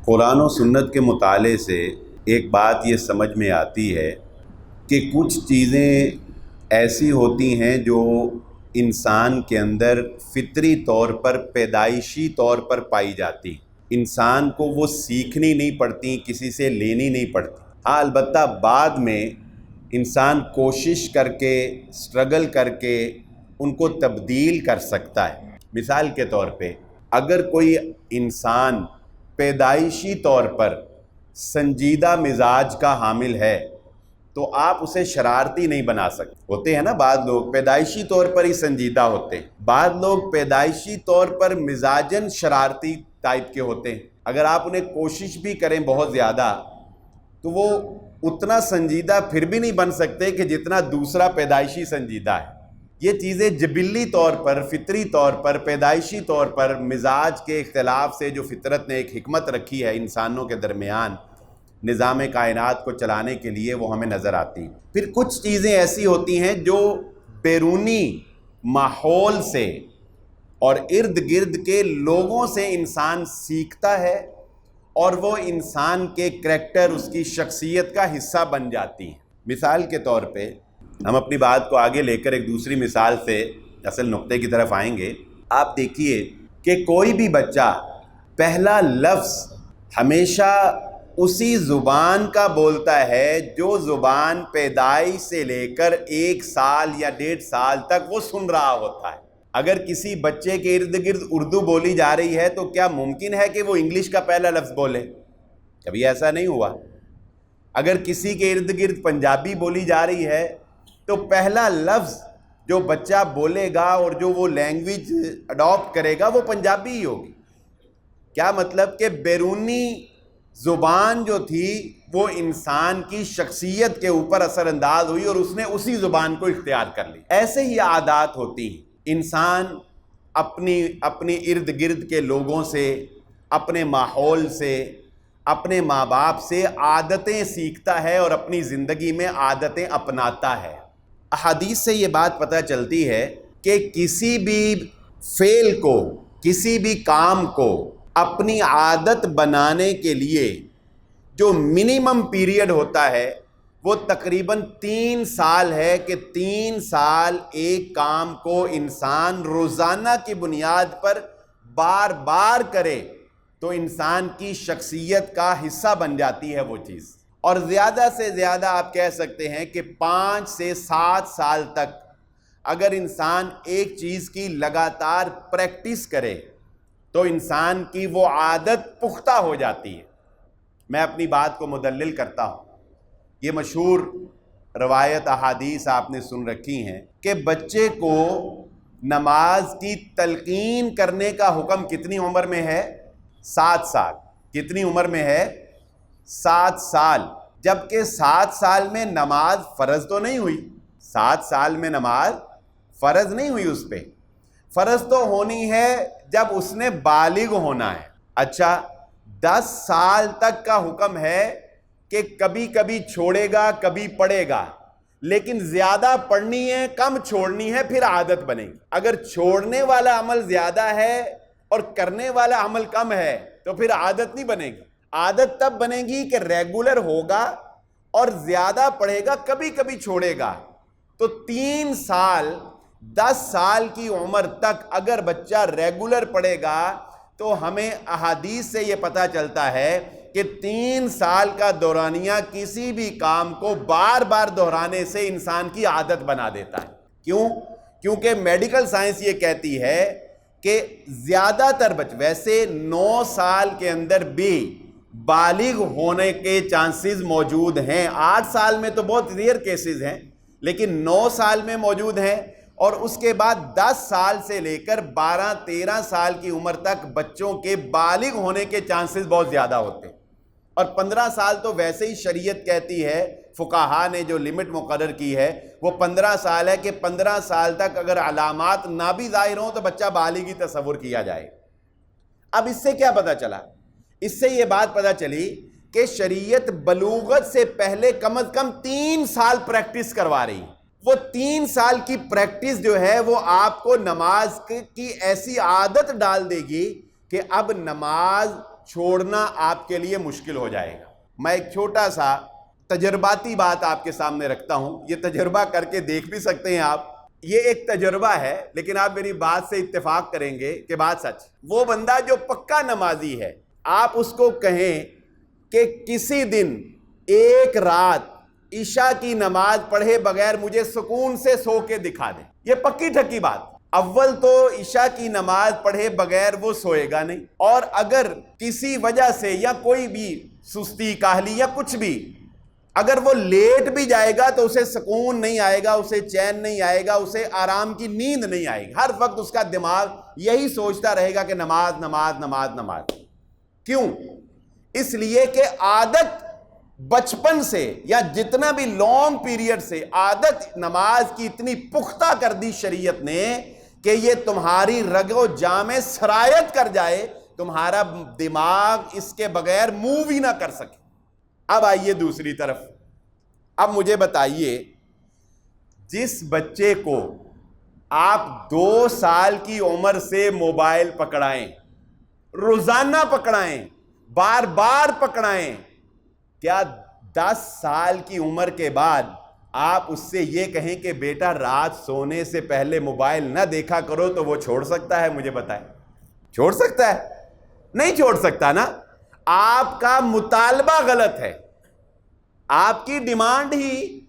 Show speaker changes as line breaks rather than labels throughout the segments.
قرآن و سنت کے مطالعے سے ایک بات یہ سمجھ میں آتی ہے کہ کچھ چیزیں ایسی ہوتی ہیں جو انسان کے اندر فطری طور پر پیدائشی طور پر پائی جاتی ہیں. انسان کو وہ سیکھنی نہیں پڑتی، کسی سے لینی نہیں پڑتی. ہاں البتہ بعد میں انسان کوشش کر کے سٹرگل کر کے ان کو تبدیل کر سکتا ہے. مثال کے طور پہ اگر کوئی انسان پیدائشی طور پر سنجیدہ مزاج کا حامل ہے تو آپ اسے شرارتی نہیں بنا سکتے. ہوتے ہیں نا بعض لوگ پیدائشی طور پر ہی سنجیدہ ہوتے ہیں، بعض لوگ پیدائشی طور پر مزاجن شرارتی ٹائپ کے ہوتے ہیں. اگر آپ انہیں کوشش بھی کریں بہت زیادہ تو وہ اتنا سنجیدہ پھر بھی نہیں بن سکتے کہ جتنا دوسرا پیدائشی سنجیدہ ہے. یہ چیزیں جبلی طور پر، فطری طور پر، پیدائشی طور پر مزاج کے اختلاف سے جو فطرت نے ایک حکمت رکھی ہے انسانوں کے درمیان نظام کائنات کو چلانے کے لیے، وہ ہمیں نظر آتی ہیں. پھر کچھ چیزیں ایسی ہوتی ہیں جو بیرونی ماحول سے اور ارد گرد کے لوگوں سے انسان سیکھتا ہے اور وہ انسان کے کریکٹر، اس کی شخصیت کا حصہ بن جاتی ہیں. مثال کے طور پہ ہم اپنی بات کو آگے لے کر ایک دوسری مثال سے اصل نقطے کی طرف آئیں گے. آپ دیکھیے کہ کوئی بھی بچہ پہلا لفظ ہمیشہ اسی زبان کا بولتا ہے جو زبان پیدائش سے لے کر 1 سال یا 1.5 سال تک وہ سن رہا ہوتا ہے. اگر کسی بچے کے ارد گرد اردو بولی جا رہی ہے تو کیا ممکن ہے کہ وہ انگلش کا پہلا لفظ بولے؟ کبھی ایسا نہیں ہوا. اگر کسی کے ارد گرد پنجابی بولی جا رہی ہے تو پہلا لفظ جو بچہ بولے گا اور جو وہ لینگویج اڈاپٹ کرے گا وہ پنجابی ہی ہوگی. کیا مطلب کہ بیرونی زبان جو تھی وہ انسان کی شخصیت کے اوپر اثر انداز ہوئی اور اس نے اسی زبان کو اختیار کر لی. ایسے ہی عادات ہوتی ہیں. انسان اپنی ارد گرد کے لوگوں سے، اپنے ماحول سے، اپنے ماں باپ سے عادتیں سیکھتا ہے اور اپنی زندگی میں عادتیں اپناتا ہے. احادیث سے یہ بات پتہ چلتی ہے کہ کسی بھی فعل کو، کسی بھی کام کو اپنی عادت بنانے کے لیے جو منیمم پیریڈ ہوتا ہے وہ تقریباً 3 سال ہے کہ 3 سال ایک کام کو انسان روزانہ کی بنیاد پر بار بار کرے تو انسان کی شخصیت کا حصہ بن جاتی ہے وہ چیز. اور زیادہ سے زیادہ آپ کہہ سکتے ہیں کہ 5 سے 7 سال تک اگر انسان ایک چیز کی لگاتار پریکٹس کرے تو انسان کی وہ عادت پختہ ہو جاتی ہے. میں اپنی بات کو مدلل کرتا ہوں. یہ مشہور روایت احادیث آپ نے سن رکھی ہیں کہ بچے کو نماز کی تلقین کرنے کا حکم کتنی عمر میں ہے؟ 7 سال. کتنی عمر میں ہے؟ 7 سال. جبکہ 7 سال میں نماز فرض تو نہیں ہوئی. 7 سال میں نماز فرض نہیں ہوئی. اس پہ فرض تو ہونی ہے جب اس نے بالغ ہونا ہے. اچھا 10 سال تک کا حکم ہے کہ کبھی کبھی چھوڑے گا، کبھی پڑھے گا، لیکن زیادہ پڑھنی ہے، کم چھوڑنی ہے، پھر عادت بنے گی. اگر چھوڑنے والا عمل زیادہ ہے اور کرنے والا عمل کم ہے تو پھر عادت نہیں بنے گی. عادت تب بنے گی کہ ریگولر ہوگا اور زیادہ پڑھے گا، کبھی کبھی چھوڑے گا. تو 3 سال 10 سال کی عمر تک اگر بچہ ریگولر پڑھے گا تو ہمیں احادیث سے یہ پتہ چلتا ہے کہ 3 سال کا دورانیہ کسی بھی کام کو بار بار دہرانے سے انسان کی عادت بنا دیتا ہے. کیوں؟ کیونکہ میڈیکل سائنس یہ کہتی ہے کہ زیادہ تر ویسے 9 سال کے اندر بھی بالغ ہونے کے چانسز موجود ہیں. 8 سال میں تو بہت ریئر کیسز ہیں لیکن 9 سال میں موجود ہیں. اور اس کے بعد 10 سال سے لے کر 12-13 سال کی عمر تک بچوں کے بالغ ہونے کے چانسز بہت زیادہ ہوتے ہیں. اور 15 سال تو ویسے ہی شریعت کہتی ہے، فقہا نے جو لمٹ مقرر کی ہے وہ 15 سال ہے کہ 15 سال تک اگر علامات نہ بھی ظاہر ہوں تو بچہ بالغ ہی تصور کیا جائے. اب اس سے کیا پتہ چلا؟ اس سے یہ بات پتہ چلی کہ شریعت بلوغت سے پہلے کم از کم 3 سال پریکٹس کروا رہی. وہ 3 سال کی پریکٹس جو ہے وہ آپ کو نماز کی ایسی عادت ڈال دے گی کہ اب نماز چھوڑنا آپ کے لیے مشکل ہو جائے گا۔ میں ایک چھوٹا سا تجرباتی بات آپ کے سامنے رکھتا ہوں، یہ تجربہ کر کے دیکھ بھی سکتے ہیں آپ۔ یہ ایک تجربہ ہے، لیکن آپ میری بات سے اتفاق کریں گے کہ بات سچ۔ وہ بندہ جو پکا نمازی ہے، آپ اس کو کہیں کہ کسی دن ایک رات عشاء کی نماز پڑھے بغیر مجھے سکون سے سو کے دکھا دیں، یہ پکی ٹھکی بات۔ اول تو عشاء کی نماز پڑھے بغیر وہ سوئے گا نہیں، اور اگر کسی وجہ سے یا کوئی بھی سستی کاہلی یا کچھ بھی، اگر وہ لیٹ بھی جائے گا تو اسے سکون نہیں آئے گا، اسے چین نہیں آئے گا، اسے آرام کی نیند نہیں آئے گی۔ ہر وقت اس کا دماغ یہی سوچتا رہے گا کہ نماز نماز نماز نماز۔ کیوں؟ اس لیے کہ عادت بچپن سے یا جتنا بھی لانگ پیریڈ سے عادت نماز کی اتنی پختہ کر دی شریعت نے کہ یہ تمہاری رگ و جاں میں سرایت کر جائے، تمہارا دماغ اس کے بغیر موو بھی نہ کر سکے۔ اب آئیے دوسری طرف، اب مجھے بتائیے، جس بچے کو آپ 2 سال کی عمر سے موبائل پکڑائیں، روزانہ پکڑائیں، بار بار پکڑائیں، کیا 10 سال کی عمر کے بعد آپ اس سے یہ کہیں کہ بیٹا رات سونے سے پہلے موبائل نہ دیکھا کرو تو وہ چھوڑ سکتا ہے؟ مجھے بتائیں، چھوڑ سکتا ہے؟ نہیں چھوڑ سکتا نا۔ آپ کا مطالبہ غلط ہے، آپ کی ڈیمانڈ ہی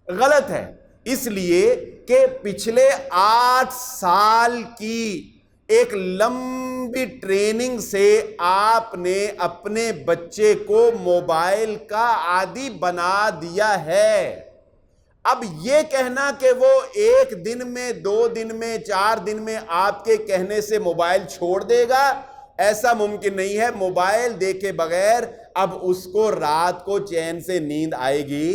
غلط ہے، اس لیے کہ پچھلے 8 سال کی ایک لمبی ٹریننگ سے آپ نے اپنے بچے کو موبائل کا عادی بنا دیا ہے۔ اب یہ کہنا کہ وہ 1 دن میں 2 دن میں 4 دن میں آپ کے کہنے سے موبائل چھوڑ دے گا، ایسا ممکن نہیں ہے۔ موبائل دیکھے بغیر اب اس کو رات کو چین سے نیند آئے گی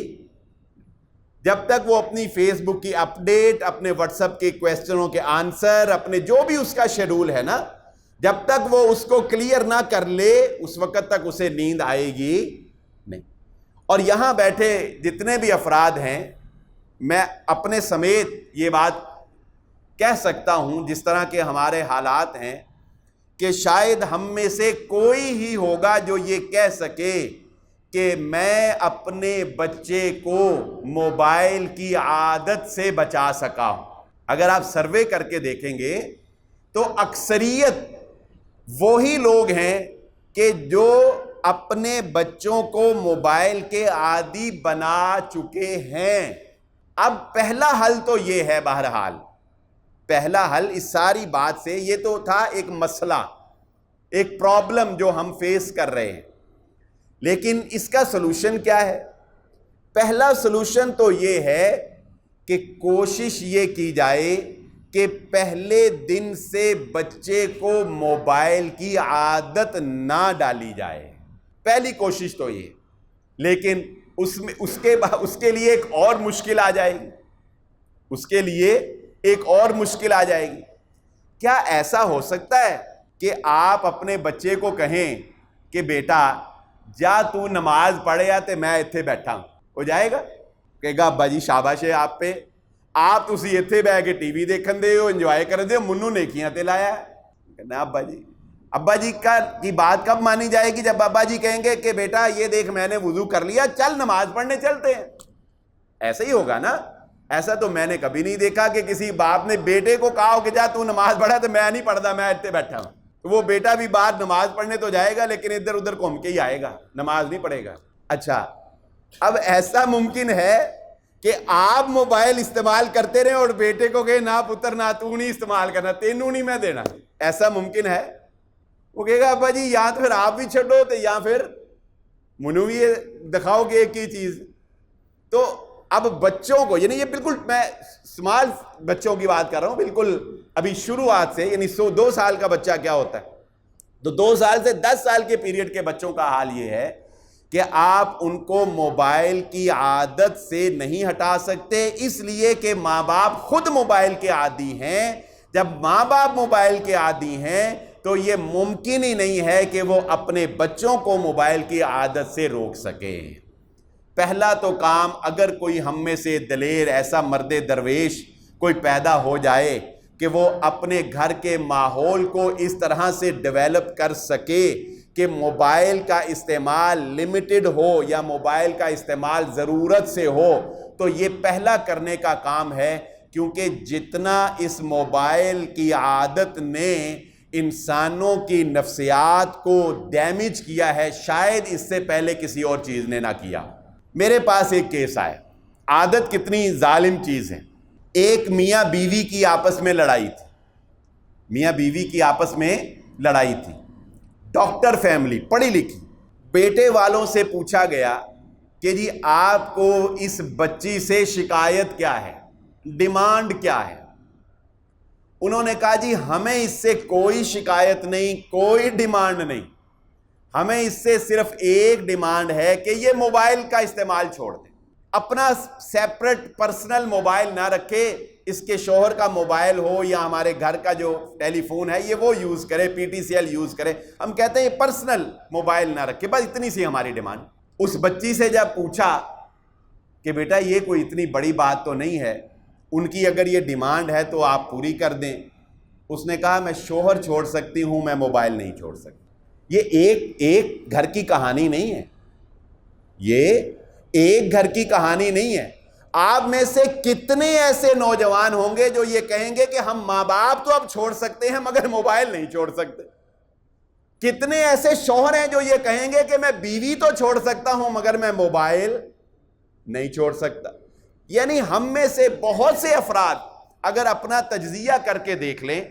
جب تک وہ اپنی فیس بک کی اپڈیٹ، اپنے واٹس ایپ کے کویسچنوں کے آنسر، اپنے جو بھی اس کا شیڈول ہے نا، جب تک وہ اس کو کلیئر نہ کر لے اس وقت تک اسے نیند آئے گی نہیں۔ اور یہاں بیٹھے جتنے بھی افراد ہیں، میں اپنے سمیت یہ بات کہہ سکتا ہوں جس طرح کے ہمارے حالات ہیں کہ شاید ہم میں سے کوئی ہی ہوگا جو یہ کہہ سکے کہ میں اپنے بچے کو موبائل کی عادت سے بچا سکا ہوں۔ اگر آپ سروے کر کے دیکھیں گے تو اکثریت وہی لوگ ہیں کہ جو اپنے بچوں کو موبائل کے عادی بنا چکے ہیں۔ اب پہلا حل تو یہ ہے، بہرحال پہلا حل اس ساری بات سے، یہ تو تھا ایک مسئلہ، ایک پرابلم جو ہم فیس کر رہے ہیں، لیکن اس کا سلوشن کیا ہے؟ پہلا سلوشن تو یہ ہے کہ کوشش یہ کی جائے کہ پہلے دن سے بچے کو موبائل کی عادت نہ ڈالی جائے، پہلی کوشش تو یہ۔ لیکن اس کے لیے ایک اور مشکل آ جائے گی، اس کے لیے ایک اور مشکل آ جائے گی۔ کیا ایسا ہو سکتا ہے کہ آپ اپنے بچے کو کہیں کہ بیٹا جا تو نماز پڑھے آتے میں اتھے بیٹھا ہوں؟ ہو جائے گا؟ کہے گا ابا جی شاباش ہے آپ پہ، آپ تسی اتھے بہ کے ٹی وی دیکھن دے ہو، انجوائے کر دے ہو، منو نیکیاں تے لایا ہے۔ کہنا ابا جی کی بات کب مانی جائے گی؟ جب ابا جی کہیں گے کہ بیٹا یہ دیکھ میں نے وضو کر لیا، چل نماز پڑھنے چلتے ہیں۔ ایسا ہی ہوگا نا؟ ایسا تو میں نے کبھی نہیں دیکھا کہ کسی باپ نے بیٹے کو کہا ہو کہ جا تو نماز پڑھا، تو میں نہیں پڑھتا، میں اتنے بیٹھا ہوں۔ تو وہ بیٹا بھی باہر نماز پڑھنے تو جائے گا لیکن ادھر ادھر گھوم کے ہی آئے گا، نماز نہیں پڑھے گا۔ اچھا، اب ایسا ممکن ہے کہ آپ موبائل استعمال کرتے رہیں اور بیٹے کو کہے نہ پتر نہ تو نہیں استعمال کرنا، تینوں نہیں میں دینا، ایسا ممکن ہے؟ وہ کہے گا ابا جی یا تو پھر آپ بھی چھڑو تو یا پھر منو بھی دکھاؤ گے ایک ہی چیز۔ تو اب بچوں کو، یعنی یہ بالکل میں سمال بچوں کی بات کر رہا ہوں، بالکل ابھی شروعات سے، یعنی 2 سال کا بچہ کیا ہوتا ہے، تو 2 سال سے 10 سال کے پیریڈ کے بچوں کا حال یہ ہے کہ آپ ان کو موبائل کی عادت سے نہیں ہٹا سکتے، اس لیے کہ ماں باپ خود موبائل کے عادی ہیں۔ جب ماں باپ موبائل کے عادی ہیں تو یہ ممکن ہی نہیں ہے کہ وہ اپنے بچوں کو موبائل کی عادت سے روک سکے۔ پہلا تو کام، اگر کوئی ہم میں سے دلیر ایسا مرد درویش کوئی پیدا ہو جائے کہ وہ اپنے گھر کے ماحول کو اس طرح سے ڈیولپ کر سکے کہ موبائل کا استعمال لمیٹڈ ہو یا موبائل کا استعمال ضرورت سے ہو، تو یہ پہلا کرنے کا کام ہے، کیونکہ جتنا اس موبائل کی عادت نے انسانوں کی نفسیات کو ڈیمیج کیا ہے، شاید اس سے پہلے کسی اور چیز نے نہ کیا۔ میرے پاس ایک کیس آیا، عادت کتنی ظالم چیز ہے۔ ایک میاں بیوی کی آپس میں لڑائی تھی، میاں بیوی کی آپس میں لڑائی تھی، ڈاکٹر فیملی، پڑھی لکھی۔ بیٹے والوں سے پوچھا گیا کہ جی آپ کو اس بچی سے شکایت کیا ہے، ڈیمانڈ کیا ہے؟ انہوں نے کہا جی ہمیں اس سے کوئی شکایت نہیں، کوئی ڈیمانڈ نہیں، ہمیں اس سے صرف ایک ڈیمانڈ ہے کہ یہ موبائل کا استعمال چھوڑ دیں، اپنا سیپریٹ پرسنل موبائل نہ رکھے، اس کے شوہر کا موبائل ہو یا ہمارے گھر کا جو ٹیلی فون ہے یہ وہ یوز کرے، P T C L use کرے، ہم کہتے ہیں یہ پرسنل موبائل نہ رکھے، بس اتنی سی ہماری ڈیمانڈ۔ اس بچی سے جب پوچھا کہ بیٹا یہ کوئی اتنی بڑی بات تو نہیں ہے، ان کی اگر یہ ڈیمانڈ ہے تو آپ پوری کر دیں، اس نے کہا میں شوہر چھوڑ سکتی ہوں، میں موبائل نہیں چھوڑ سکتی۔ یہ ایک گھر کی کہانی نہیں ہے، یہ ایک گھر کی کہانی نہیں ہے۔ آپ میں سے کتنے ایسے نوجوان ہوں گے جو یہ کہیں گے کہ ہم ماں باپ تو اب چھوڑ سکتے ہیں مگر موبائل نہیں چھوڑ سکتے؟ کتنے ایسے شوہر ہیں جو یہ کہیں گے کہ میں بیوی تو چھوڑ سکتا ہوں مگر میں موبائل نہیں چھوڑ سکتا؟ یعنی ہم میں سے بہت سے افراد اگر اپنا تجزیہ کر کے دیکھ لیں،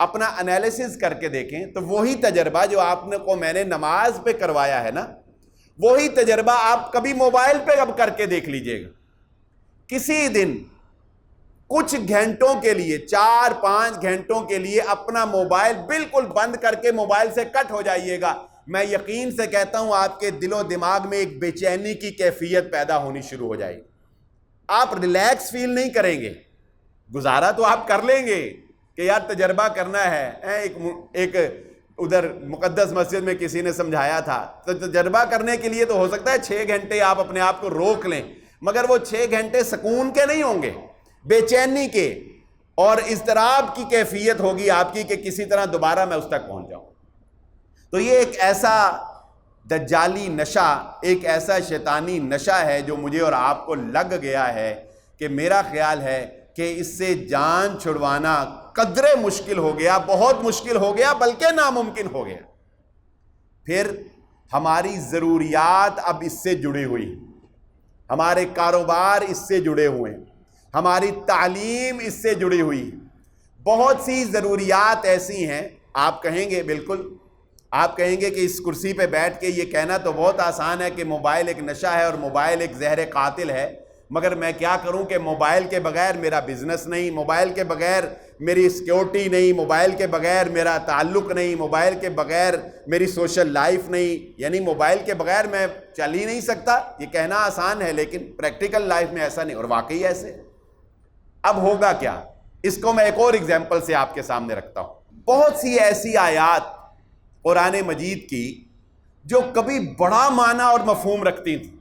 اپنا انالیسس کر کے دیکھیں، تو وہی تجربہ جو آپ نے کو میں نے نماز پہ کروایا ہے نا، وہی تجربہ آپ کبھی موبائل پہ اب کر کے دیکھ لیجئے گا۔ کسی دن کچھ گھنٹوں کے لیے، 4-5 گھنٹوں کے لیے اپنا موبائل بالکل بند کر کے موبائل سے کٹ ہو جائیے گا، میں یقین سے کہتا ہوں آپ کے دل و دماغ میں ایک بے چینی کی کیفیت پیدا ہونی شروع ہو جائے گی، آپ ریلیکس فیل نہیں کریں گے۔ گزارا تو آپ کر لیں گے کہ یار تجربہ کرنا ہے، ایک ادھر مقدس مسجد میں کسی نے سمجھایا تھا، تو تجربہ کرنے کے لیے تو ہو سکتا ہے 6 گھنٹے آپ اپنے آپ کو روک لیں، مگر وہ 6 گھنٹے سکون کے نہیں ہوں گے، بے چینی کے اور اضطراب کی کیفیت ہوگی آپ کی کہ کسی طرح دوبارہ میں اس تک پہنچ جاؤں۔ تو یہ ایک ایسا دجالی نشہ، ایک ایسا شیطانی نشہ ہے جو مجھے اور آپ کو لگ گیا ہے کہ میرا خیال ہے کہ اس سے جان چھڑوانا قدرے مشکل ہو گیا، بہت مشکل ہو گیا، بلکہ ناممکن ہو گیا۔ پھر ہماری ضروریات اب اس سے جڑی ہوئی ہیں، ہمارے کاروبار اس سے جڑے ہوئے ہیں، ہماری تعلیم اس سے جڑی ہوئی ہے، بہت سی ضروریات ایسی ہیں۔ آپ کہیں گے بالکل، آپ کہیں گے کہ اس کرسی پہ بیٹھ کے یہ کہنا تو بہت آسان ہے کہ موبائل ایک نشہ ہے اور موبائل ایک زہر قاتل ہے، مگر میں کیا کروں کہ موبائل کے بغیر میرا بزنس نہیں، موبائل کے بغیر میری سیکیورٹی نہیں، موبائل کے بغیر میرا تعلق نہیں، موبائل کے بغیر میری سوشل لائف نہیں، یعنی موبائل کے بغیر میں چل ہی نہیں سکتا۔ یہ کہنا آسان ہے لیکن پریکٹیکل لائف میں ایسا نہیں، اور واقعی ایسے۔ اب ہوگا کیا؟ اس کو میں ایک اور ایگزامپل سے آپ کے سامنے رکھتا ہوں۔ بہت سی ایسی آیات قرآن مجید کی جو کبھی بڑا معنی اور مفہوم رکھتی تھیں،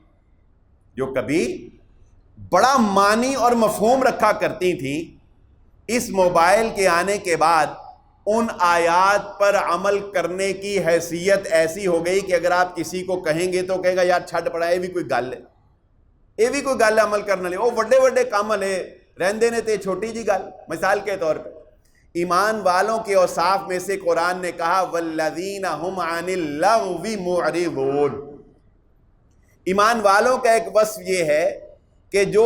جو کبھی بڑا معنی اور مفہوم رکھا کرتی تھیں، اس موبائل کے آنے کے بعد ان آیات پر عمل کرنے کی حیثیت ایسی ہو گئی کہ اگر آپ کسی کو کہیں گے تو کہے گا یار چھڈ پڑا، یہ بھی کوئی گل ہے، یہ بھی کوئی گل عمل کرنے لے، وہ وڈے وڈے کام لے رہندے نے تے چھوٹی جی گل۔ مثال کے طور پہ ایمان والوں کے اوصاف میں سے قرآن نے کہا والذین هم عن اللغو معرضون، ایمان والوں کا ایک وصف یہ ہے کہ جو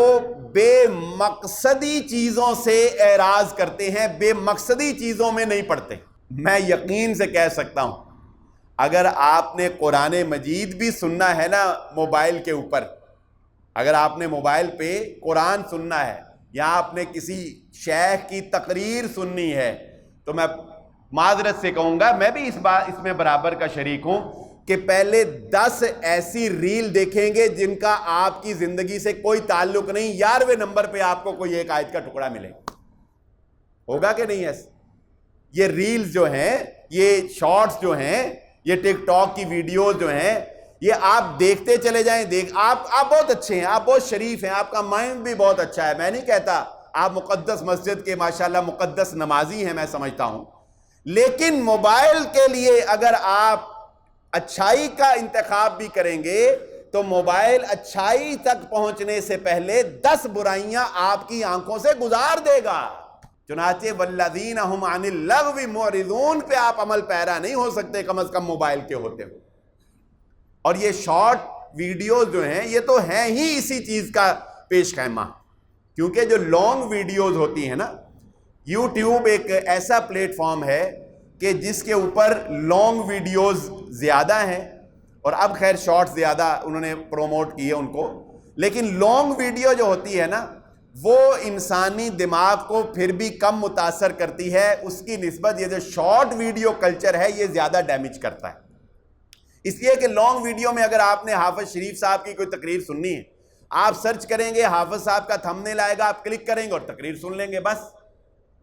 بے مقصدی چیزوں سے اعراض کرتے ہیں، بے مقصدی چیزوں میں نہیں پڑتے۔ میں یقین سے کہہ سکتا ہوں اگر آپ نے قرآن مجید بھی سننا ہے نا موبائل کے اوپر، اگر آپ نے موبائل پہ قرآن سننا ہے یا آپ نے کسی شیخ کی تقریر سننی ہے، تو میں معذرت سے کہوں گا، میں بھی اس میں برابر کا شریک ہوں کہ پہلے 10 ایسی ریل دیکھیں گے جن کا آپ کی زندگی سے کوئی تعلق نہیں، 11ویں نمبر پہ آپ کو کوئی ایک آیت کا ٹکڑا ملے۔ ہوگا کہ نہیں ایسا؟ یہ ریلز جو ہیں، یہ شارٹس جو ہیں، یہ ٹک ٹاک کی ویڈیوز جو ہیں، یہ آپ دیکھتے چلے جائیں۔ آپ بہت اچھے ہیں، آپ بہت شریف ہیں، آپ کا مائنڈ بھی بہت اچھا ہے، میں نہیں کہتا آپ مقدس مسجد کے ماشاءاللہ مقدس نمازی ہیں، میں سمجھتا ہوں، لیکن موبائل کے لیے اگر آپ اچھائی کا انتخاب بھی کریں گے تو موبائل اچھائی تک پہنچنے سے پہلے 10 برائیاں آپ کی آنکھوں سے گزار دے گا۔ چنانچہ والذین ہم عن اللغو معرضون پہ آپ عمل پیرا نہیں ہو سکتے کم از کم موبائل کے ہوتے ہو۔ اور یہ شارٹ ویڈیوز جو ہیں یہ تو ہیں ہی اسی چیز کا پیش خیمہ، کیونکہ جو لانگ ویڈیوز ہوتی ہیں نا، یوٹیوب ایک ایسا پلیٹ فارم ہے کہ جس کے اوپر لانگ ویڈیوز زیادہ ہیں، اور اب خیر شارٹ زیادہ انہوں نے پروموٹ کیے ان کو، لیکن لانگ ویڈیو جو ہوتی ہے نا وہ انسانی دماغ کو پھر بھی کم متاثر کرتی ہے، اس کی نسبت یہ جو شارٹ ویڈیو کلچر ہے یہ زیادہ ڈیمیج کرتا ہے۔ اس لیے کہ لانگ ویڈیو میں اگر آپ نے حافظ شریف صاحب کی کوئی تقریر سننی ہے، آپ سرچ کریں گے، حافظ صاحب کا تھمبنیل آئے گا، آپ کلک کریں گے اور تقریر سن لیں گے بس۔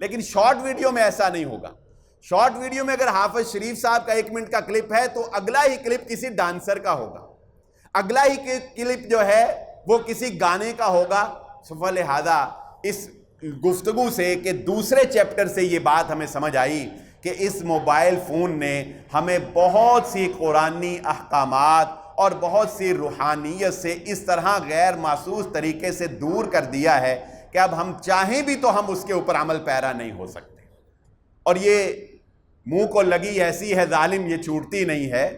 لیکن شارٹ ویڈیو میں ایسا نہیں ہوگا۔ شارٹ ویڈیو میں اگر حافظ شریف صاحب کا 1 منٹ کا کلپ ہے تو اگلا ہی کلپ کسی ڈانسر کا ہوگا، اگلا ہی کلپ جو ہے وہ کسی گانے کا ہوگا۔ لہذا اس گفتگو سے کہ دوسرے چیپٹر سے یہ بات ہمیں سمجھ آئی کہ اس موبائل فون نے ہمیں بہت سی قرآنی احکامات اور بہت سی روحانیت سے اس طرح غیر محسوس طریقے سے دور کر دیا ہے کہ اب ہم چاہیں بھی تو ہم اس کے اوپر عمل پیرا نہیں ہو سکتے۔ اور یہ منہ کو لگی ایسی ہے ظالم، یہ چھوٹتی نہیں ہے۔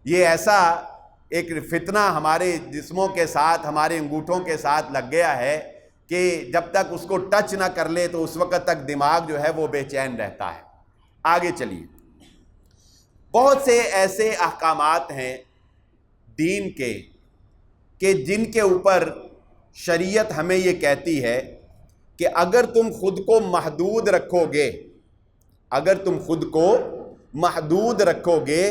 یہ ایسا ایک فتنہ ہمارے جسموں کے ساتھ، ہمارے انگوٹھوں کے ساتھ لگ گیا ہے کہ جب تک اس کو ٹچ نہ کر لے تو اس وقت تک دماغ جو ہے وہ بے چین رہتا ہے۔ آگے چلیے، بہت سے ایسے احکامات ہیں دین کے کہ جن کے اوپر شریعت ہمیں یہ کہتی ہے کہ اگر تم خود کو محدود رکھو گے، اگر تم خود کو محدود رکھو گے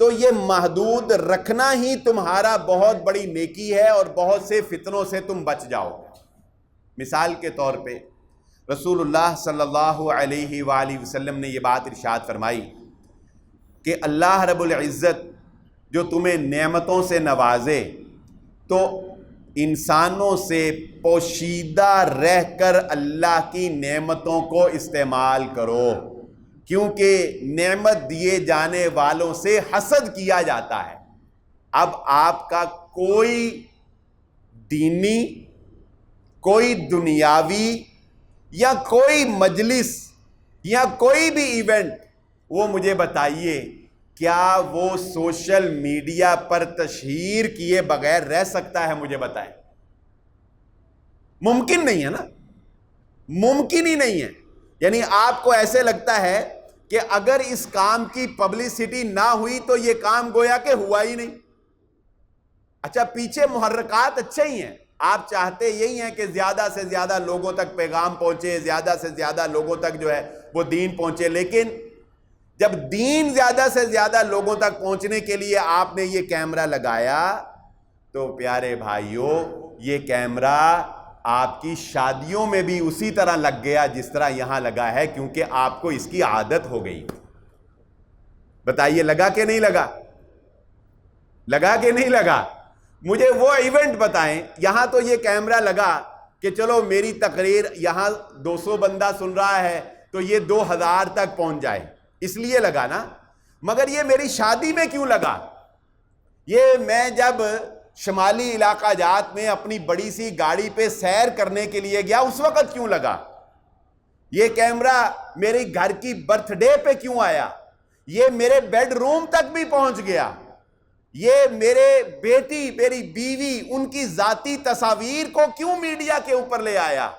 تو یہ محدود رکھنا ہی تمہارا بہت بڑی نیکی ہے اور بہت سے فتنوں سے تم بچ جاؤ گے۔ مثال کے طور پہ رسول اللہ صلی اللہ علیہ وآلہ وسلم نے یہ بات ارشاد فرمائی کہ اللہ رب العزت جو تمہیں نعمتوں سے نوازے تو انسانوں سے پوشیدہ رہ کر اللہ کی نعمتوں کو استعمال کرو، کیونکہ نعمت دیے جانے والوں سے حسد کیا جاتا ہے۔ اب آپ کا کوئی دینی، کوئی دنیاوی یا کوئی مجلس یا کوئی بھی ایونٹ، وہ مجھے بتائیے کیا وہ سوشل میڈیا پر تشہیر کیے بغیر رہ سکتا ہے؟ مجھے بتائیں۔ ممکن نہیں ہے نا، ممکن ہی نہیں ہے۔ یعنی آپ کو ایسے لگتا ہے کہ اگر اس کام کی پبلسٹی نہ ہوئی تو یہ کام گویا کہ ہوا ہی نہیں۔ اچھا، پیچھے محرکات اچھے ہی ہیں، آپ چاہتے یہی ہیں کہ زیادہ سے زیادہ لوگوں تک پیغام پہنچے، زیادہ سے زیادہ لوگوں تک جو ہے وہ دین پہنچے، لیکن جب دین زیادہ سے زیادہ لوگوں تک پہنچنے کے لیے آپ نے یہ کیمرہ لگایا تو پیارے بھائیوں یہ کیمرہ آپ کی شادیوں میں بھی اسی طرح لگ گیا جس طرح یہاں لگا ہے، کیونکہ آپ کو اس کی عادت ہو گئی۔ بتائیے لگا کہ نہیں لگا؟ لگا کہ نہیں لگا؟ مجھے وہ ایونٹ بتائیں، یہاں تو یہ کیمرہ لگا کہ چلو میری تقریر یہاں 200 بندہ سن رہا ہے تو یہ 2000 تک پہنچ جائے، اس لیے لگا نا۔ مگر یہ میری شادی میں کیوں لگا؟ یہ میں جب شمالی علاقہ جات میں اپنی بڑی سی گاڑی پہ سیر کرنے کے لیے گیا اس وقت کیوں لگا؟ یہ کیمرہ میری گھر کی برتھ ڈے پہ کیوں آیا؟ یہ میرے بیڈ روم تک بھی پہنچ گیا۔ یہ میرے بیٹی، میری بیوی، ان کی ذاتی تصاویر کو کیوں میڈیا کے اوپر لے آیا؟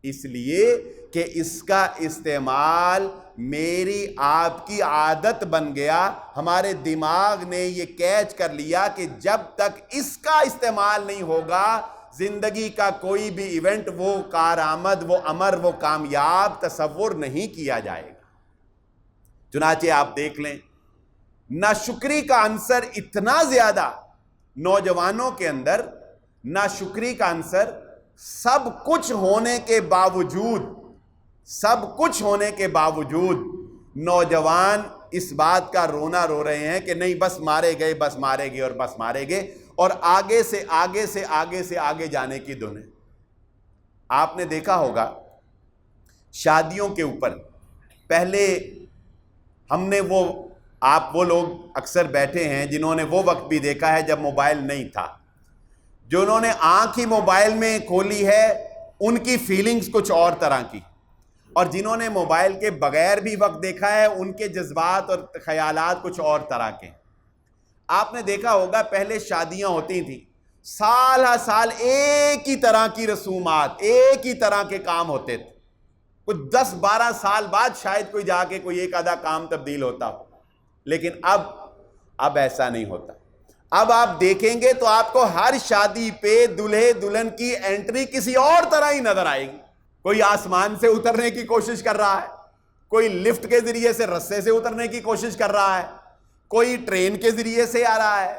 اس لیے کہ اس کا استعمال میری آپ کی عادت بن گیا۔ ہمارے دماغ نے یہ کیچ کر لیا کہ جب تک اس کا استعمال نہیں ہوگا زندگی کا کوئی بھی ایونٹ، وہ کارآمد، وہ امر، وہ کامیاب تصور نہیں کیا جائے گا۔ چنانچہ آپ دیکھ لیں ناشکری کا عنصر اتنا زیادہ نوجوانوں کے اندر، ناشکری کا عنصر، سب کچھ ہونے کے باوجود، سب کچھ ہونے کے باوجود نوجوان اس بات کا رونا رو رہے ہیں کہ نہیں بس مارے گئے، بس مارے گئے اور بس مارے گئے، اور آگے سے آگے سے آگے سے آگے جانے کی دھن ہے۔ آپ نے دیکھا ہوگا شادیوں کے اوپر پہلے ہم نے وہ آپ وہ لوگ اکثر بیٹھے ہیں جنہوں نے وہ وقت بھی دیکھا ہے جب موبائل نہیں تھا، جنہوں نے آنکھ ہی موبائل میں کھولی ہے ان کی فیلنگز کچھ اور طرح کی، اور جنہوں نے موبائل کے بغیر بھی وقت دیکھا ہے ان کے جذبات اور خیالات کچھ اور طرح کے۔ آپ نے دیکھا ہوگا پہلے شادیاں ہوتی تھیں، سال ہر سال ایک ہی طرح کی رسومات، ایک ہی طرح کے کام ہوتے تھے، کچھ 10-12 سال بعد شاید کوئی جا کے کوئی ایک آدھا کام تبدیل ہوتا ہو، لیکن اب ایسا نہیں ہوتا۔ اب آپ دیکھیں گے تو آپ کو ہر شادی پہ دلہے دلہن کی انٹری کسی اور طرح ہی نظر آئے گی۔ کوئی آسمان سے اترنے کی کوشش کر رہا ہے، کوئی لفٹ کے ذریعے سے رستے سے اترنے کی کوشش کر رہا ہے، کوئی ٹرین کے ذریعے سے آ رہا ہے۔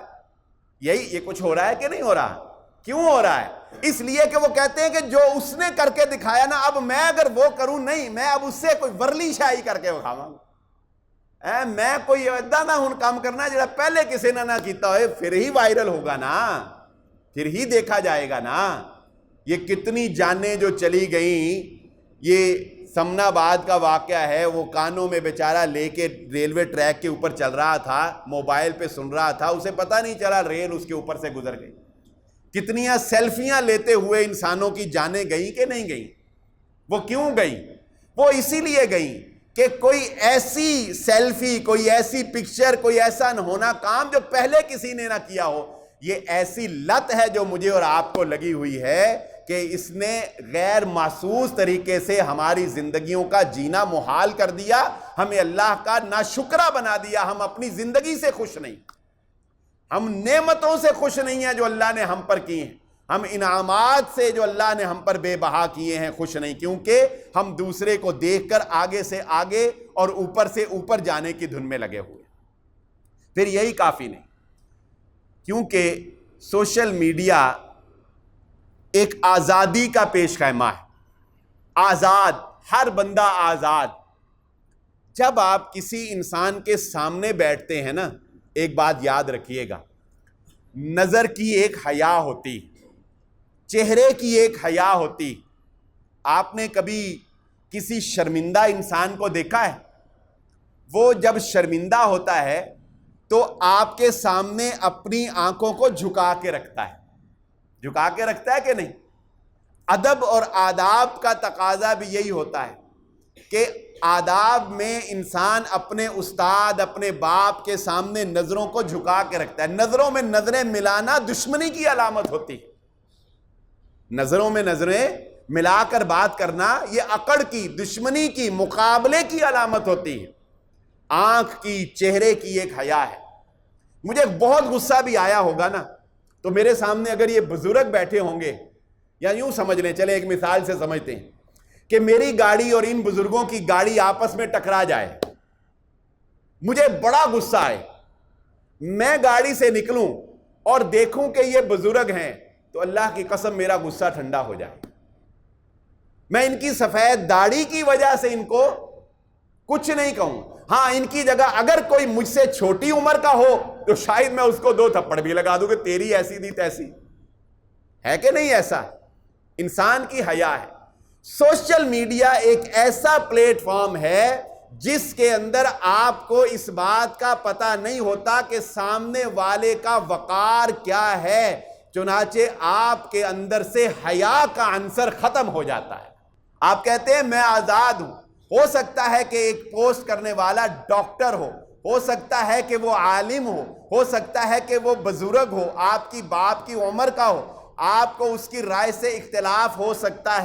یہ کچھ ہو رہا ہے کہ نہیں ہو رہا؟ کیوں ہو رہا ہے؟ اس لیے کہ وہ کہتے ہیں کہ جو اس نے کر کے دکھایا نا، اب میں اگر وہ کروں نہیں، میں اب اس سے کوئی ورلی شاہی کر کے دکھاواں گا، میں کوئی ایدا نہ ہن کام کرنا جڑا پہلے کسی نے نہ کیتا ہوئے، پھر ہی وائرل ہوگا نا، پھر ہی دیکھا جائے گا نا۔ یہ کتنی جانیں جو چلی گئیں، یہ سمنا آباد کا واقعہ ہے، وہ کانوں میں بیچارہ لے کے ریلوے ٹریک کے اوپر چل رہا تھا، موبائل پہ سن رہا تھا، اسے پتہ نہیں چلا ریل اس کے اوپر سے گزر گئی۔ کتنیاں سیلفیاں لیتے ہوئے انسانوں کی جانیں گئیں کہ نہیں گئیں؟ وہ کیوں گئیں؟ وہ اسی لیے گئیں کہ کوئی ایسی سیلفی، کوئی ایسی پکچر، کوئی ایسا ہونا کام جو پہلے کسی نے نہ کیا ہو۔ یہ ایسی لت ہے جو مجھے اور آپ کو لگی ہوئی ہے کہ اس نے غیر محسوس طریقے سے ہماری زندگیوں کا جینا محال کر دیا، ہمیں اللہ کا ناشکرہ بنا دیا، ہم اپنی زندگی سے خوش نہیں، ہم نعمتوں سے خوش نہیں ہیں جو اللہ نے ہم پر کی ہیں، ہم انعامات سے جو اللہ نے ہم پر بے بہا کیے ہیں خوش نہیں، کیونکہ ہم دوسرے کو دیکھ کر آگے سے آگے اور اوپر سے اوپر جانے کی دھن میں لگے ہوئے۔ پھر یہی کافی نہیں، کیونکہ سوشل میڈیا ایک آزادی کا پیش خیمہ ہے، آزاد، ہر بندہ آزاد۔ جب آپ کسی انسان کے سامنے بیٹھتے ہیں نا، ایک بات یاد رکھیے گا، نظر کی ایک حیا ہوتی، چہرے کی ایک حیا ہوتی۔ آپ نے کبھی کسی شرمندہ انسان کو دیکھا ہے؟ وہ جب شرمندہ ہوتا ہے تو آپ کے سامنے اپنی آنکھوں کو جھکا کے رکھتا ہے، جھکا کے رکھتا ہے کہ نہیں؟ ادب اور آداب کا تقاضا بھی یہی ہوتا ہے کہ آداب میں انسان اپنے استاد، اپنے باپ کے سامنے نظروں کو جھکا کے رکھتا ہے۔ نظروں میں نظریں ملانا دشمنی کی علامت ہوتی ہے، نظروں میں نظریں ملا کر بات کرنا یہ اکڑ کی، دشمنی کی، مقابلے کی علامت ہوتی ہے۔ آنکھ کی، چہرے کی ایک حیا ہے۔ مجھے بہت غصہ بھی آیا ہوگا نا، تو میرے سامنے اگر یہ بزرگ بیٹھے ہوں گے، یا یوں سمجھ لیں، چلے ایک مثال سے سمجھتے ہیں کہ میری گاڑی اور ان بزرگوں کی گاڑی آپس میں ٹکرا جائے، مجھے بڑا غصہ آئے، میں گاڑی سے نکلوں اور دیکھوں کہ یہ بزرگ ہیں، تو اللہ کی قسم میرا غصہ ٹھنڈا ہو جائے۔ میں ان کی سفید داڑھی کی وجہ سے ان کو کچھ نہیں کہوں، ہاں ان کی جگہ اگر کوئی مجھ سے چھوٹی عمر کا ہو تو شاید میں اس کو 2 تھپڑ بھی لگا دوں کہ تیری ایسی دی تیسی، ہے کہ نہیں؟ ایسا انسان کی حیا ہے۔ سوشل میڈیا ایک ایسا پلیٹ فارم ہے جس کے اندر آپ کو اس بات کا پتہ نہیں ہوتا کہ سامنے والے کا وقار کیا ہے، چنانچہ آپ کے اندر سے حیا کا عنصر ختم ہو جاتا ہے۔ آپ کہتے ہیں میں آزاد ہوں، ہو سکتا ہے کہ ایک پوسٹ کرنے والا ڈاکٹر ہو سکتا ہے کہ وہ عالم ہو سکتا ہے کہ وہ بزرگ ہو، آپ کی باپ کی عمر کا ہو، آپ کو اس کی رائے سے اختلاف ہو سکتا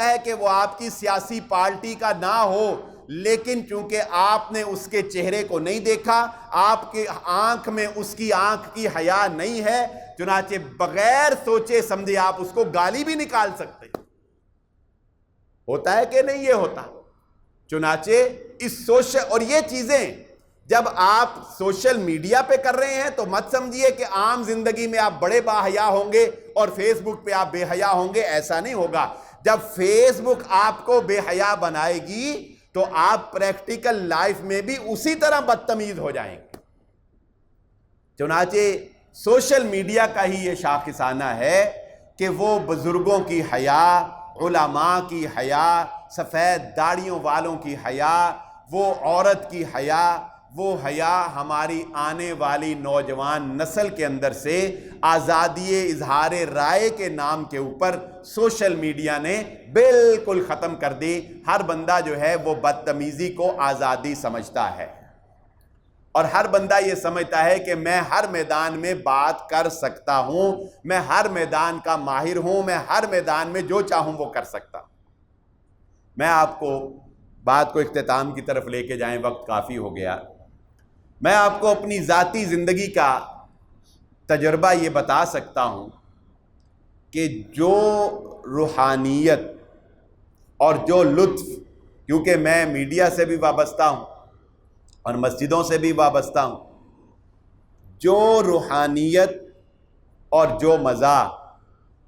ہے کہ وہ آپ کی سیاسی پارٹی کا نہ ہو، لیکن چونکہ آپ نے اس کے چہرے کو نہیں دیکھا، آپ کی آنکھ میں اس کی آنکھ کی حیا نہیں ہے، چنانچہ بغیر سوچے سمجھے آپ اس کو گالی بھی نکال سکتے ہیں۔ ہوتا ہے کہ نہیں یہ ہوتا؟ چنانچہ اس سوشل، اور یہ چیزیں جب آپ سوشل میڈیا پہ کر رہے ہیں تو مت سمجھیے کہ عام زندگی میں آپ بڑے باحیا ہوں گے اور فیس بک پہ آپ بے حیا ہوں گے، ایسا نہیں ہوگا۔ جب فیس بک آپ کو بے حیا بنائے گی تو آپ پریکٹیکل لائف میں بھی اسی طرح بدتمیز ہو جائیں گے۔ چنانچہ سوشل میڈیا کا ہی یہ شاخصانہ ہے کہ وہ بزرگوں کی حیا، علماء کی حیا، سفید داڑھیوں والوں کی حیا، وہ عورت کی حیا، وہ حیا ہماری آنے والی نوجوان نسل کے اندر سے آزادی اظہار رائے کے نام کے اوپر سوشل میڈیا نے بالکل ختم کر دی۔ ہر بندہ جو ہے وہ بدتمیزی کو آزادی سمجھتا ہے، اور ہر بندہ یہ سمجھتا ہے کہ میں ہر میدان میں بات کر سکتا ہوں، میں ہر میدان کا ماہر ہوں، میں ہر میدان میں جو چاہوں وہ کر سکتا ہوں۔ میں آپ کو بات کو اختتام کی طرف لے کے جائیں، وقت کافی ہو گیا۔ میں آپ کو اپنی ذاتی زندگی کا تجربہ یہ بتا سکتا ہوں کہ جو روحانیت اور جو لطف، کیونکہ میں میڈیا سے بھی وابستہ ہوں اور مسجدوں سے بھی وابستہ ہوں، جو روحانیت اور جو مزہ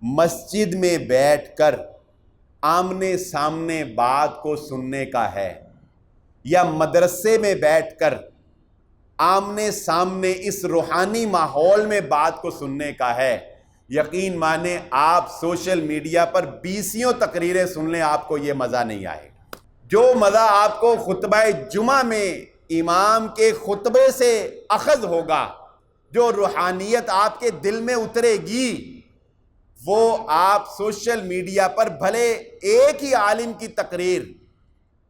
مسجد میں بیٹھ کر آمنے سامنے بات کو سننے کا ہے، یا مدرسے میں بیٹھ کر آمنے سامنے اس روحانی ماحول میں بات کو سننے کا ہے، یقین مانے آپ سوشل میڈیا پر 20 تقریریں سن لیں، آپ کو یہ مزہ نہیں آئے گا۔ جو مزہ آپ کو خطبہ جمعہ میں امام کے خطبے سے اخذ ہوگا، جو روحانیت آپ کے دل میں اترے گی، وہ آپ سوشل میڈیا پر بھلے ایک ہی عالم کی تقریر،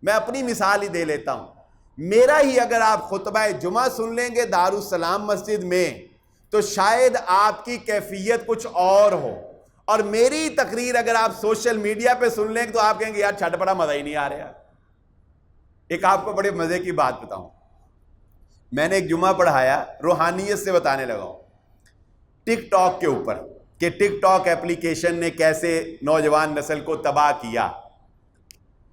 میں اپنی مثال ہی دے لیتا ہوں، میرا ہی اگر آپ خطبہ جمعہ سن لیں گے دارالسلام مسجد میں تو شاید آپ کی کیفیت کچھ اور ہو، اور میری تقریر اگر آپ سوشل میڈیا پہ سن لیں تو آپ کہیں گے یار چھٹ پڑا، مزہ ہی نہیں آ رہا۔ ایک آپ کو بڑے مزے کی بات بتاؤں، میں نے ایک جمعہ پڑھایا، روحانیت سے بتانے لگا ہوں، ٹک ٹاک کے اوپر، کہ ٹک ٹاک ایپلیکیشن نے کیسے نوجوان نسل کو تباہ کیا۔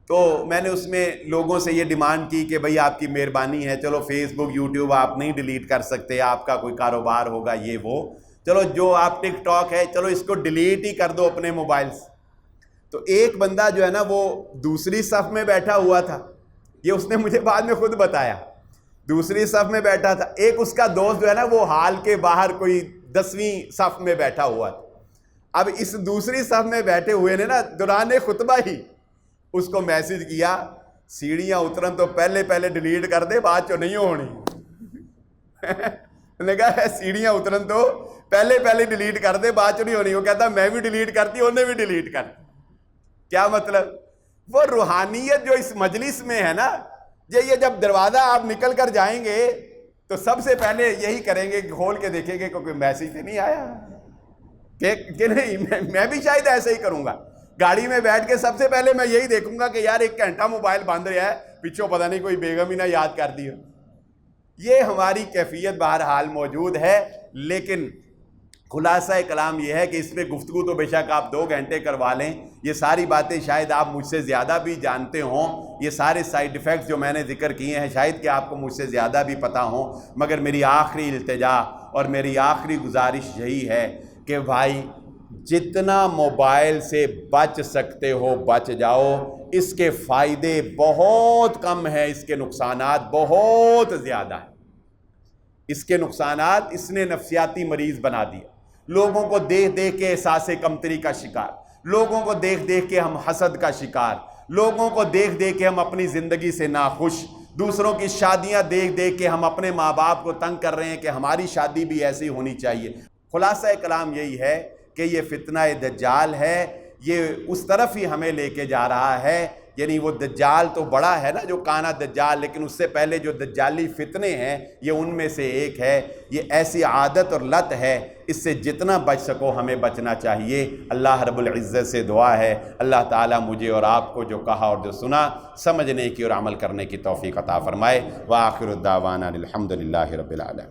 تو میں نے اس میں لوگوں سے یہ ڈیمانڈ کی کہ بھئی آپ کی مہربانی ہے، چلو فیس بک یوٹیوب آپ نہیں ڈیلیٹ کر سکتے، آپ کا کوئی کاروبار ہوگا یہ وہ، چلو جو آپ ٹک ٹاک ہے چلو اس کو ڈیلیٹ ہی کر دو اپنے موبائل سے۔ تو ایک بندہ جو ہے نا وہ دوسری صف میں بیٹھا ہوا تھا، یہ اس نے مجھے بعد میں خود بتایا، دوسری صف میں بیٹھا تھا، ایک اس کا دوست جو ہے نا وہ ہال کے باہر کوئی 10ویں صف میں بیٹھا ہوا تھا۔ اب اس دوسری صف میں بیٹھے ہوئے نے نا دوران خطبہ ہی اس کو میسج کیا، سیڑھیاں اترن تو پہلے ڈیلیٹ کر دے، بات جو نہیں ہونی۔ نے کہا سیڑھیاں اترن تو پہلے ڈیلیٹ کر دے، بات جو نہیں ہونی۔ وہ کہتا میں بھی ڈیلیٹ کرتی، انہیں بھی ڈیلیٹ کر۔ کیا مطلب؟ وہ روحانیت جو اس مجلس میں ہے نا، یہ جب دروازہ آپ نکل کر جائیں گے تو سب سے پہلے یہی کریں گے کہ کھول کے دیکھیں گے کوئی میسج تو نہیں آیا کہ نہیں۔ میں بھی شاید ایسے ہی کروں گا، گاڑی میں بیٹھ کے سب سے پہلے میں یہی دیکھوں گا کہ یار 1 گھنٹہ موبائل بند رہا ہے، پیچھوں پتہ نہیں کوئی بیگم ہی نہ یاد کر دی ہو۔ یہ ہماری کیفیت بہرحال موجود ہے، لیکن خلاصہ کلام یہ ہے کہ اس میں گفتگو تو بے شک آپ 2 گھنٹے کروا لیں، یہ ساری باتیں شاید آپ مجھ سے زیادہ بھی جانتے ہوں، یہ سارے سائیڈ ایفیکٹس جو میں نے ذکر کیے ہیں شاید کہ آپ کو مجھ سے زیادہ بھی پتہ ہوں، مگر میری آخری التجا اور میری آخری گزارش یہی ہے کہ بھائی جتنا موبائل سے بچ سکتے ہو بچ جاؤ، اس کے فائدے بہت کم ہیں، اس کے نقصانات بہت زیادہ ہیں۔ اس کے نقصانات، اس نے نفسیاتی مریض بنا دیا، لوگوں کو دیکھ دیکھ کے احساس کمتری کا شکار، لوگوں کو دیکھ دیکھ کے ہم حسد کا شکار، لوگوں کو دیکھ دیکھ کے ہم اپنی زندگی سے ناخوش، دوسروں کی شادیاں دیکھ دیکھ کے ہم اپنے ماں باپ کو تنگ کر رہے ہیں کہ ہماری شادی بھی ایسی ہونی چاہیے۔ خلاصہ کلام یہی ہے کہ یہ فتنہ دجال ہے، یہ اس طرف ہی ہمیں لے کے جا رہا ہے، یعنی وہ دجال تو بڑا ہے نا جو کانا دجال، لیکن اس سے پہلے جو دجالی فتنے ہیں یہ ان میں سے ایک ہے۔ یہ ایسی عادت اور لت ہے، اس سے جتنا بچ سکو ہمیں بچنا چاہیے۔ اللہ رب العزت سے دعا ہے اللہ تعالیٰ مجھے اور آپ کو جو کہا اور جو سنا سمجھنے کی اور عمل کرنے کی توفیق عطا فرمائے۔ وآخر الدعوانا الحمد للہ رب العالمین۔